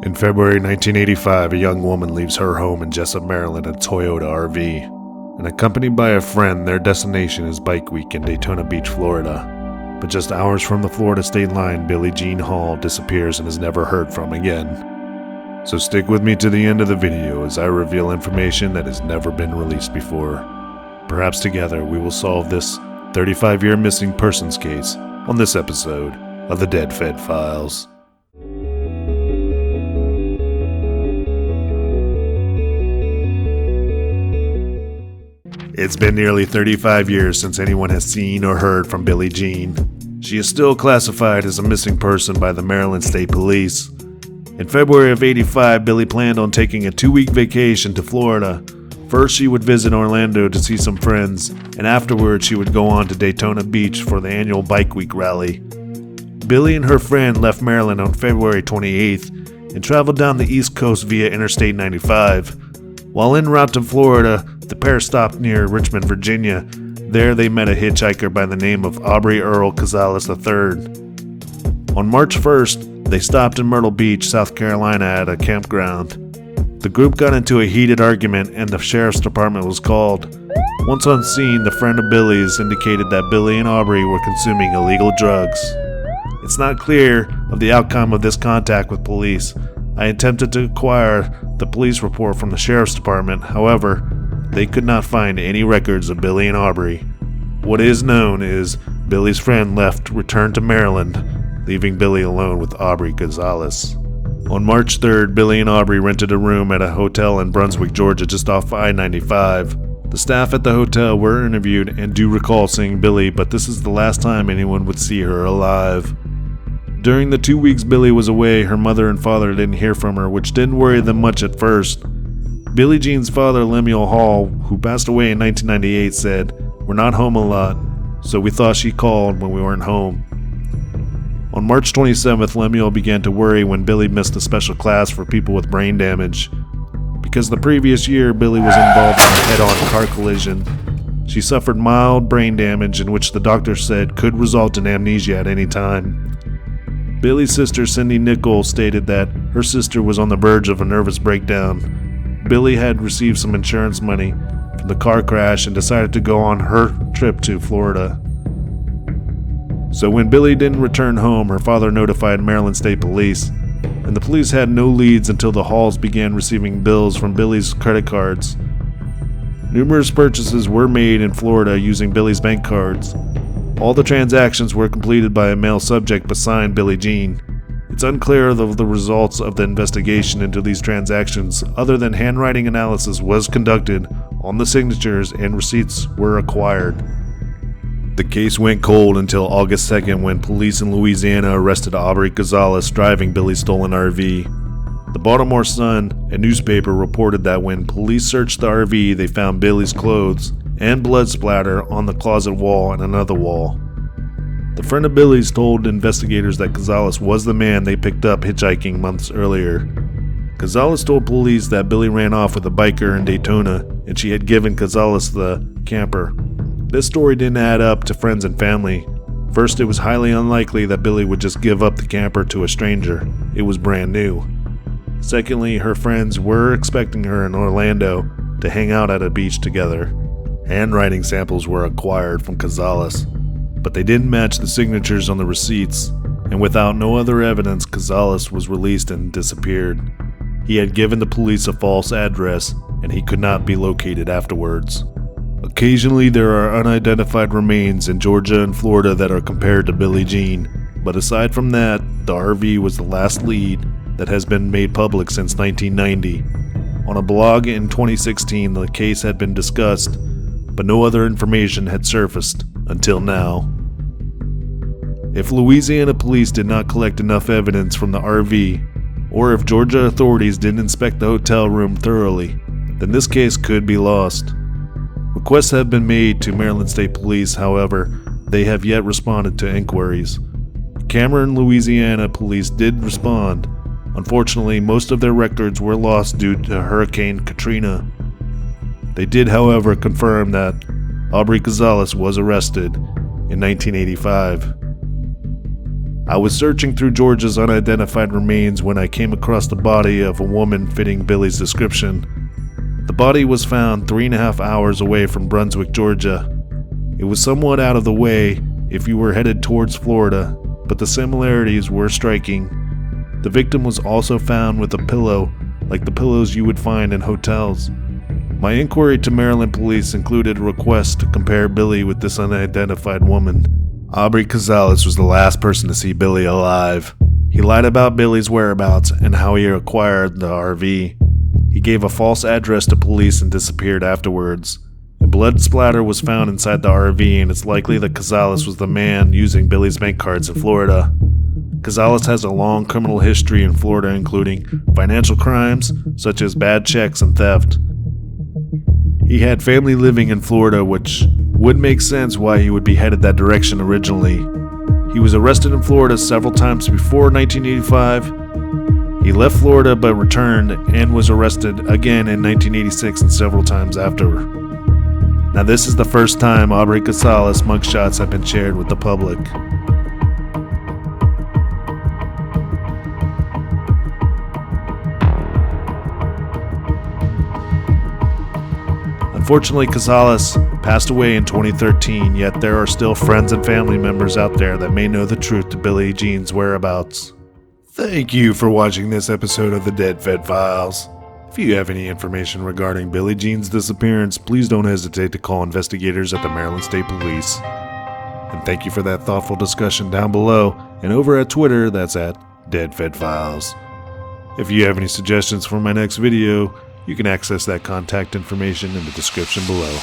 In February 1985, a young woman leaves her home in Jessup, Maryland in a Toyota RV, and accompanied by a friend, their destination is Bike Week in Daytona Beach, Florida. But just hours from the Florida state line, Billie Jean Hall disappears and is never heard from again. So stick with me to the end of the video as I reveal information that has never been released before. Perhaps together we will solve this 35-year missing persons case on this episode of the Dead Fed Files. It's been nearly 35 years since anyone has seen or heard from Billie Jean. She is still classified as a missing person by the Maryland State Police. In February of '85, Billie planned on taking a 2-week vacation to Florida. First, she would visit Orlando to see some friends, and afterwards she would go on to Daytona Beach for the annual Bike Week rally. Billie and her friend left Maryland on February 28th and traveled down the East Coast via Interstate 95. While en route to Florida, the pair stopped near Richmond, Virginia. There they met a hitchhiker by the name of Aubrey Earl Gonzalez III. On March 1st, they stopped in Myrtle Beach, South Carolina at a campground. The group got into a heated argument and the sheriff's department was called. Once on scene, the friend of Billie's indicated that Billie and Aubrey were consuming illegal drugs. It's not clear of the outcome of this contact with police. I attempted to acquire the police report from the sheriff's department, however, they could not find any records of Billie and Aubrey. What is known is Billie's friend returned to Maryland, leaving Billie alone with Aubrey Gonzalez. On March 3rd, Billie and Aubrey rented a room at a hotel in Brunswick, Georgia, just off I-95. The staff at the hotel were interviewed and do recall seeing Billie, but this is the last time anyone would see her alive. During the 2 weeks Billie was away, her mother and father didn't hear from her, which didn't worry them much at first. Billie Jean's father, Lemuel Hall, who passed away in 1998, said, "We're not home a lot, so we thought she called when we weren't home." On March 27th, Lemuel began to worry when Billie missed a special class for people with brain damage. Because the previous year, Billie was involved in a head-on car collision. She suffered mild brain damage in which the doctor said could result in amnesia at any time. Billie's sister, Cindy Nichols, stated that her sister was on the verge of a nervous breakdown. Billie had received some insurance money from the car crash and decided to go on her trip to Florida. So when Billie didn't return home, her father notified Maryland State Police, and the police had no leads until the Halls began receiving bills from Billie's credit cards. Numerous purchases were made in Florida using Billie's bank cards. All the transactions were completed by a male subject but signed Billie Jean. It's unclear of the results of the investigation into these transactions, other than handwriting analysis was conducted on the signatures and receipts were acquired. The case went cold until August 2nd when police in Louisiana arrested Aubrey Gonzalez driving Billie's stolen RV. The Baltimore Sun, a newspaper, reported that when police searched the RV, they found Billie's clothes and blood splatter on the closet wall and another wall. The friend of Billie's told investigators that Gonzalez was the man they picked up hitchhiking months earlier. Gonzalez told police that Billie ran off with a biker in Daytona and she had given Gonzalez the camper. This story didn't add up to friends and family. First, it was highly unlikely that Billie would just give up the camper to a stranger. It was brand new. Secondly, her friends were expecting her in Orlando to hang out at a beach together. Handwriting samples were acquired from Gonzalez, but they didn't match the signatures on the receipts, and without no other evidence, Gonzalez was released and disappeared. He had given the police a false address, and he could not be located afterwards. Occasionally, there are unidentified remains in Georgia and Florida that are compared to Billie Jean, but aside from that, the RV was the last lead that has been made public since 1990. On a blog in 2016, the case had been discussed, but no other information had surfaced until now. If Louisiana police did not collect enough evidence from the RV, or if Georgia authorities didn't inspect the hotel room thoroughly, then this case could be lost. Requests have been made to Maryland State Police, however, they have yet responded to inquiries. Cameron, Louisiana police did respond. Unfortunately, most of their records were lost due to Hurricane Katrina. They did, however, confirm that Aubrey Gonzalez was arrested in 1985. I was searching through Georgia's unidentified remains when I came across the body of a woman fitting Billie's description. The body was found 3.5 hours away from Brunswick, Georgia. It was somewhat out of the way if you were headed towards Florida, but the similarities were striking. The victim was also found with a pillow, like the pillows you would find in hotels. My inquiry to Maryland police included a request to compare Billie with this unidentified woman. Aubrey Gonzalez was the last person to see Billie alive. He lied about Billie's whereabouts and how he acquired the RV. He gave a false address to police and disappeared afterwards. A blood splatter was found inside the RV, and it's likely that Gonzalez was the man using Billie's bank cards in Florida. Gonzalez has a long criminal history in Florida, including financial crimes such as bad checks and theft. He had family living in Florida, which would make sense why he would be headed that direction originally. He was arrested in Florida several times before 1985. He left Florida but returned and was arrested again in 1986 and several times after. Now this is the first time Aubrey Gonzalez mugshots have been shared with the public. Unfortunately, Gonzalez passed away in 2013, yet there are still friends and family members out there that may know the truth to Billie Jean's whereabouts. Thank you for watching this episode of the Dead Fed Files. If you have any information regarding Billie Jean's disappearance, please don't hesitate to call investigators at the Maryland State Police. And thank you for that thoughtful discussion down below, and over at Twitter, that's at Dead Fed Files. If you have any suggestions for my next video, you can access that contact information in the description below.